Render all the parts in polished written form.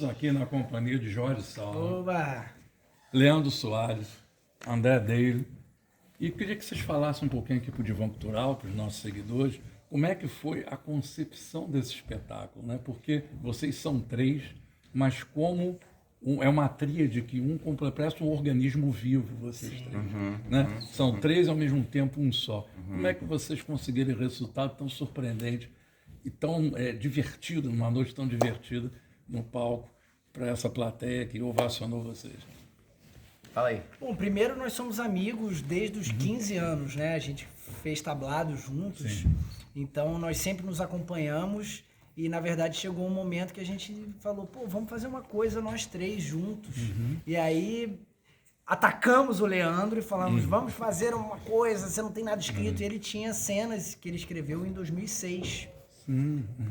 Aqui na companhia de Jorge Salmo, Oba! Leandro Soares, André Deire, e queria que vocês falassem um pouquinho aqui para o Divã Cultural, para os nossos seguidores, como é que foi a concepção desse espetáculo, né? Porque vocês são três, mas como é uma tríade que parece um organismo vivo, vocês três, né? São três ao mesmo tempo, um só. Como é que vocês conseguiram esse resultado tão surpreendente e tão divertido, numa noite tão divertida, no palco, para essa plateia que ovacionou vocês? Fala aí. Bom, primeiro nós somos amigos desde os 15 anos, né? A gente fez tablado juntos, Sim. então nós sempre nos acompanhamos e na verdade chegou um momento que a gente falou, pô, vamos fazer uma coisa nós três juntos. E aí atacamos o Leandro e falamos, vamos fazer uma coisa, você não tem nada escrito. E ele tinha cenas que ele escreveu em 2006.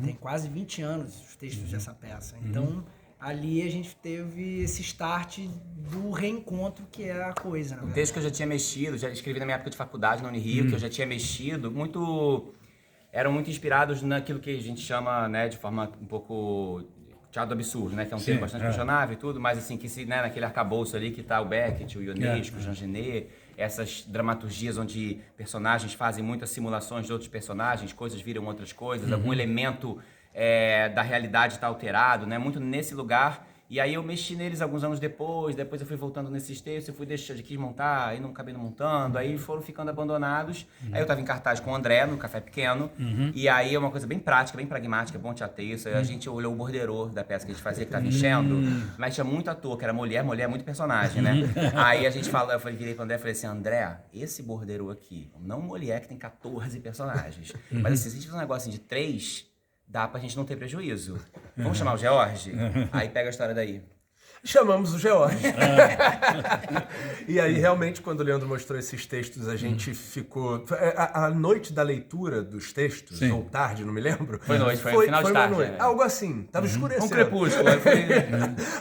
Tem quase 20 anos os textos dessa peça. Então, ali a gente teve esse start do reencontro, que é a coisa, Um texto que eu já tinha mexido, já escrevi na minha época de faculdade na Unirio, que eu já tinha mexido, eram muito inspirados naquilo que a gente chama, né, de forma um pouco teatro do absurdo, né, que é um termo bastante questionável e tudo, mas assim, que se, né, naquele arcabouço ali que tá o Beckett, o Ionesco, o Jean Genet, essas dramaturgias onde personagens fazem muitas simulações de outros personagens, coisas viram outras coisas, algum elemento da realidade está alterado, né? Muito nesse lugar. E aí eu mexi neles alguns anos depois eu fui voltando nesses textos, eu fui deixando, quis montar, aí não acabei não montando, aí foram ficando abandonados. Aí eu estava em cartaz com o André, no Café Pequeno, e aí é uma coisa bem prática, bem pragmática, bom teatro isso. A gente olhou o borderô da peça que a gente fazia, que estava enchendo, mas tinha muito ator, que era mulher é muito personagem, né? Aí a gente falou, virei pro André e falei assim, André, esse borderô aqui, não mulher que tem 14 personagens, mas assim, se a gente fizer um negócio assim de 3... dá pra gente não ter prejuízo. Vamos chamar o George? Aí pega a história daí. Chamamos o George. E aí, realmente, quando o Leandro mostrou esses textos, a gente ficou... A noite da leitura dos textos, ou tarde, não me lembro. Foi noite, foi final de tarde. Noite. Algo assim, tava escurecendo. Um crepúsculo.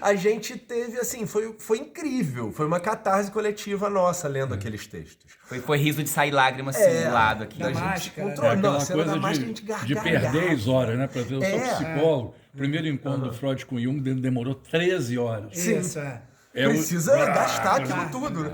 A gente teve, assim, foi incrível. Foi uma catarse coletiva nossa lendo aqueles textos. Foi riso de sair lágrimas simulado aqui. Da A gente máscara. encontrou, Aquela não, a cena da coisa máscara, a gente de perder as horas, né? Para ver, eu sou psicólogo. O primeiro encontro do Freud com Jung demorou 13 horas. Sim. Isso, é. Precisa gastar aquilo tudo, né?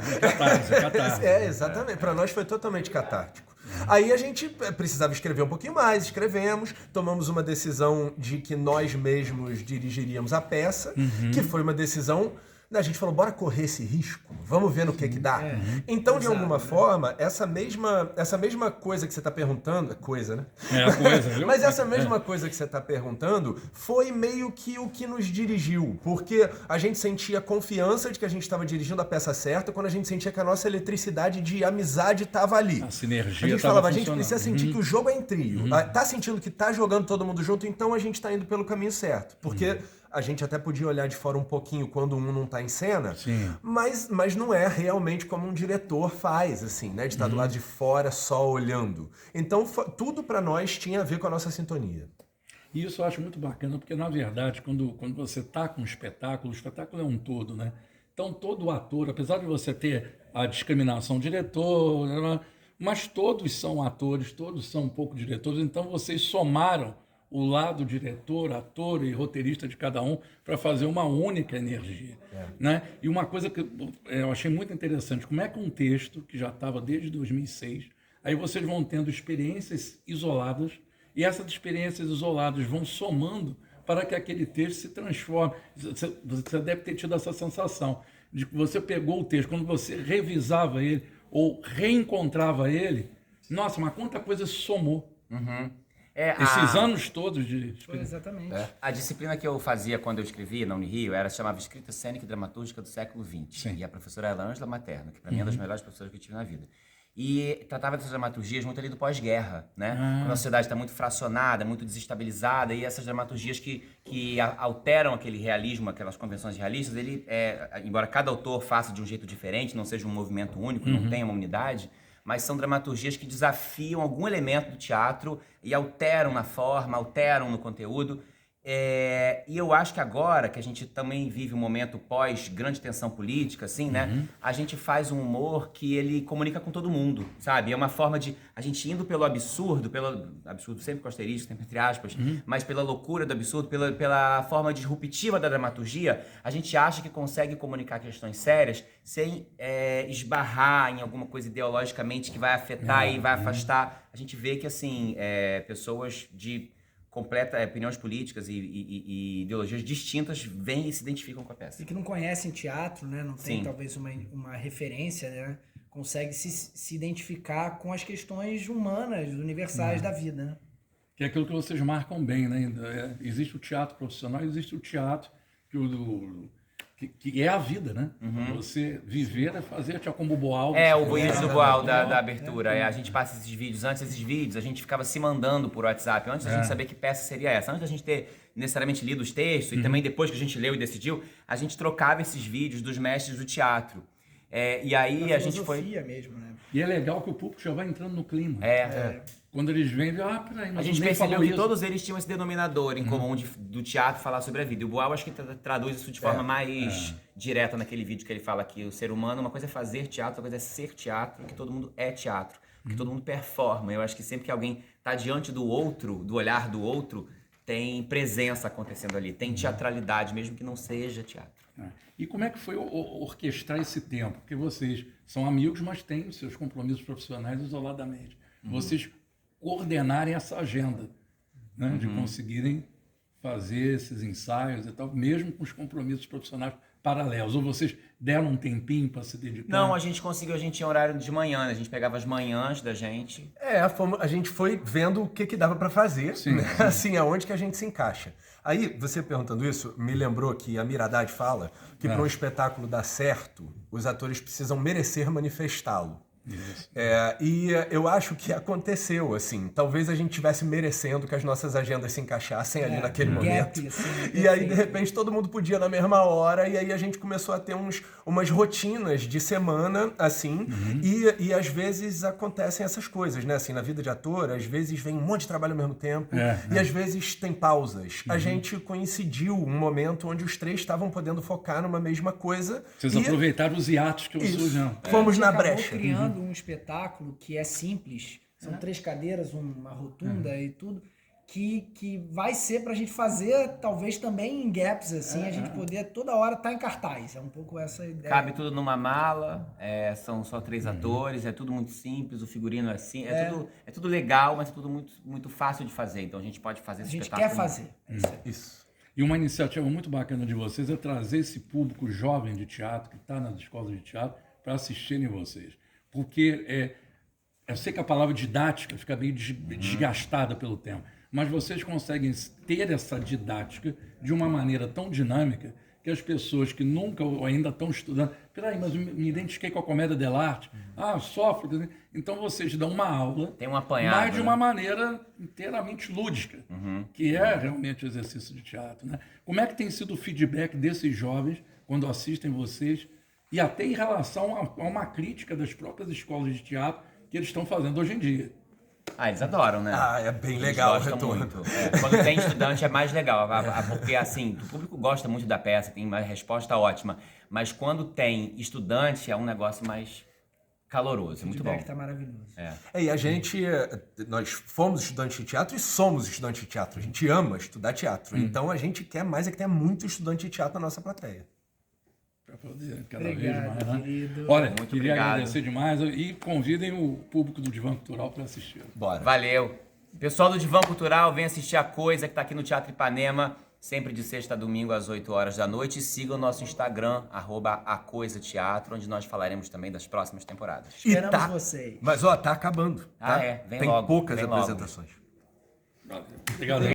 Catarse. Exatamente. Para nós foi totalmente catártico. Aí a gente precisava escrever um pouquinho mais, escrevemos, tomamos uma decisão de que nós mesmos dirigiríamos a peça, que foi uma decisão... A gente falou, bora correr esse risco, vamos ver no que dá. Então, de alguma forma, essa mesma coisa que você está perguntando, coisa, né? É a coisa, viu? Mas essa mesma coisa que você está perguntando foi meio que o que nos dirigiu, porque a gente sentia confiança de que a gente estava dirigindo a peça certa quando a gente sentia que a nossa eletricidade de amizade estava ali. A sinergia A gente estava falava, a gente funcionando. precisa sentir que o jogo é em trio. Tá sentindo que tá jogando todo mundo junto, então a gente tá indo pelo caminho certo. Porque a gente até podia olhar de fora um pouquinho quando um não tá em cena, mas não é realmente como um diretor faz, assim, né? De estar do lado de fora só olhando. Então, tudo para nós tinha a ver com a nossa sintonia. E isso eu acho muito bacana, porque, na verdade, quando você está com o espetáculo é um todo, né? Então, todo ator, apesar de você ter a discriminação diretor, mas todos são atores, todos são um pouco diretores, então vocês somaram o lado diretor, ator e roteirista de cada um para fazer uma única energia. Né? E uma coisa que eu achei muito interessante, como é que um texto, que já estava desde 2006, aí vocês vão tendo experiências isoladas, e essas experiências isoladas vão somando para que aquele texto se transforme. Você deve ter tido essa sensação de que você pegou o texto, quando você revisava ele ou reencontrava ele, nossa, mas quanta coisa somou. Esses anos todos de... Foi exatamente. A disciplina que eu fazia quando eu escrevia na Unirio chamava Escrita Cênica e Dramatúrgica do Século XX. E a professora era a Ângela Materno, que para mim é uma das melhores professoras que eu tive na vida. E tratava dessas dramaturgias muito ali do pós-guerra, né? Quando a sociedade está muito fracionada, muito desestabilizada, e essas dramaturgias que alteram aquele realismo, aquelas convenções realistas, embora cada autor faça de um jeito diferente, não seja um movimento único, não tenha uma unidade, mas são dramaturgias que desafiam algum elemento do teatro e alteram na forma, alteram no conteúdo. E eu acho que agora, que a gente também vive um momento pós-grande tensão política, assim, né? A gente faz um humor que ele comunica com todo mundo, sabe? É uma forma de a gente indo pelo absurdo sempre com asterisco, sempre entre aspas, mas pela loucura do absurdo, pela forma disruptiva da dramaturgia, a gente acha que consegue comunicar questões sérias sem esbarrar em alguma coisa ideologicamente que vai afetar e vai afastar. A gente vê que, assim, pessoas de opiniões políticas e ideologias distintas vêm e se identificam com a peça. E que não conhecem teatro, né? Não tem Sim. talvez uma referência, né? Consegue se identificar com as questões humanas, universais da vida, né? Que é aquilo que vocês marcam bem, né? Existe o teatro profissional, existe o teatro que é a vida, né? Você viver é fazer teatro como o Boal. O Voyage do Boal da abertura. A gente passa esses vídeos. Antes desses vídeos, a gente ficava se mandando por WhatsApp. Antes da gente saber que peça seria essa. Antes da gente ter necessariamente lido os textos. E também depois que a gente leu e decidiu, a gente trocava esses vídeos dos mestres do teatro. E aí a gente foi... mesmo, né? E é legal que o público já vai entrando no clima. Quando eles vêm, peraí, mas A gente nem percebeu falou que isso. todos eles tinham esse denominador em comum do teatro falar sobre a vida. E o Boal acho que traduz isso de forma mais direta naquele vídeo que ele fala que o ser humano, uma coisa é fazer teatro, outra coisa é ser teatro, que todo mundo é teatro, que todo mundo performa. Eu acho que sempre que alguém está diante do outro, do olhar do outro, tem presença acontecendo ali, tem teatralidade, mesmo que não seja teatro. E como é que foi orquestrar esse tempo? Porque vocês são amigos, mas têm os seus compromissos profissionais isoladamente. Vocês coordenarem essa agenda, né? De conseguirem fazer esses ensaios e tal, mesmo com os compromissos profissionais paralelos. Ou vocês deram um tempinho para se dedicar? Não, a gente conseguiu, a gente tinha horário de manhã, né? A gente pegava as manhãs da gente. A gente foi vendo o que dava pra fazer, né? Assim, aonde que a gente se encaixa. Aí, você perguntando isso, me lembrou que a Miradade fala que para um espetáculo dar certo, os atores precisam merecer manifestá-lo. E eu acho que aconteceu, assim. Talvez a gente estivesse merecendo que as nossas agendas se encaixassem ali naquele momento. E aí, de repente, todo mundo podia na mesma hora. E aí a gente começou a ter umas rotinas de semana, assim. E às vezes acontecem essas coisas, né? Assim, na vida de ator, às vezes vem um monte de trabalho ao mesmo tempo. E às vezes tem pausas. A gente coincidiu um momento onde os três estavam podendo focar numa mesma coisa. Vocês aproveitaram os hiatos que surgiram. Fomos na acabou brecha. Criando um espetáculo que é simples, são 3 cadeiras, uma rotunda e tudo, que vai ser pra gente fazer, talvez também em gaps, assim, a gente poder toda hora estar em cartaz. É um pouco essa ideia. Cabe tudo numa mala, são só 3 atores, é tudo muito simples, o figurino é assim, é tudo legal, mas é tudo muito, muito fácil de fazer. Então a gente pode fazer esse espetáculo. A gente quer fazer. Isso. E uma iniciativa muito bacana de vocês é trazer esse público jovem de teatro, que está nas escolas de teatro, para assistirem vocês. Porque eu sei que a palavra didática fica meio desgastada pelo tempo, mas vocês conseguem ter essa didática de uma maneira tão dinâmica que as pessoas que nunca ou ainda estão estudando, peraí, mas eu me identifiquei com a comédia dell'arte, Sófocles, então vocês dão uma aula, Tem um apanhado, mas de né? uma maneira inteiramente lúdica, que é realmente o exercício de teatro, né? Como é que tem sido o feedback desses jovens quando assistem vocês e até em relação a uma crítica das próprias escolas de teatro que eles estão fazendo hoje em dia? Eles adoram, né? É bem Eles legal o gostam retorno. muito. Quando tem estudante é mais legal, porque assim, o público gosta muito da peça, tem uma resposta ótima, mas quando tem estudante é um negócio mais caloroso, muito bom. O feedback tá maravilhoso. E a gente, nós fomos estudantes de teatro e somos estudantes de teatro. A gente ama estudar teatro. Então a gente quer mais que tenha muito estudante de teatro na nossa plateia. Para poder cada Obrigado, vez mais, né? querido. Olha, Muito queria obrigado. agradecer demais e convidem o público do Divã Cultural para assistir. Bora. Valeu. Pessoal do Divã Cultural, vem assistir A Coisa, que tá aqui no Teatro Ipanema, sempre de sexta a domingo às 8 horas da noite. E sigam o nosso Instagram, @acoisateatro, onde nós falaremos também das próximas temporadas. Esperamos vocês. Mas tá acabando. Tá? Vem Tem logo, poucas vem logo. apresentações. Valeu. Obrigado.